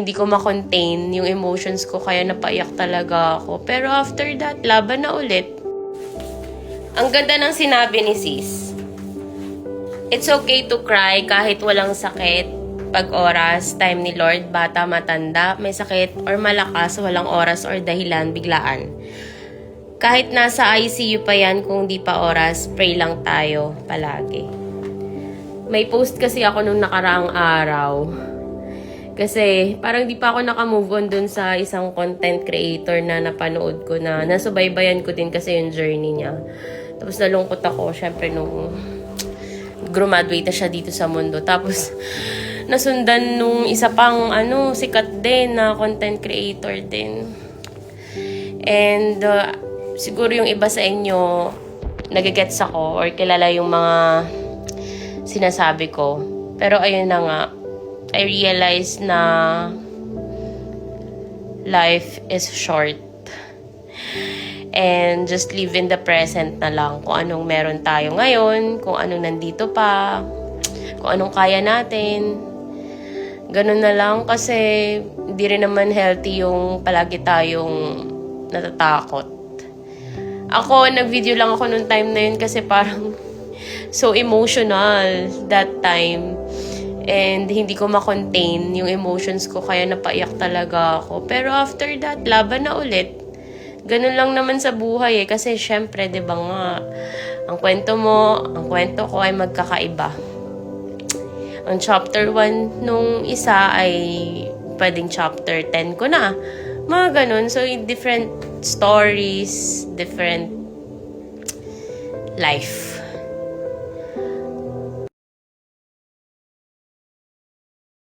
Hindi ko ma-contain yung emotions ko, kaya napaiyak talaga ako. Pero after that, laban na ulit. Ang ganda ng sinabi ni sis. It's okay to cry kahit walang sakit. Pag oras, time ni Lord, bata, matanda, may sakit or malakas, walang oras or dahilan, biglaan. Kahit nasa ICU pa yan, kung di pa oras, pray lang tayo palagi. May post kasi ako nung nakaraang araw. Kasi parang di pa ako nakamove on dun sa isang content creator na napanood ko na nasubaybayan ko din kasi yung journey niya. Tapos nalungkot ako, syempre nung graduate na siya dito sa mundo. Tapos nasundan nung isa pang sikat din na content creator din. And siguro yung iba sa inyo nagigets ako or kilala yung mga sinasabi ko. Pero ayun na nga, I realize na life is short. And just live in the present na lang. Kung anong meron tayo ngayon, kung anong nandito pa, kung anong kaya natin. Ganun na lang kasi hindi rin naman healthy yung palagi tayong natatakot. Ako, nag-video lang ako nung time na yun kasi parang so emotional that time. And hindi ko ma-contain yung emotions ko, kaya napaiyak talaga ako. Pero after that, laban na ulit. Ganun lang naman sa buhay kasi syempre, di ba nga, ang kwento mo, ang kwento ko ay magkakaiba. Ang chapter 1 nung isa ay pwedeng chapter 10 ko na. Mga ganun. So, different stories, different life.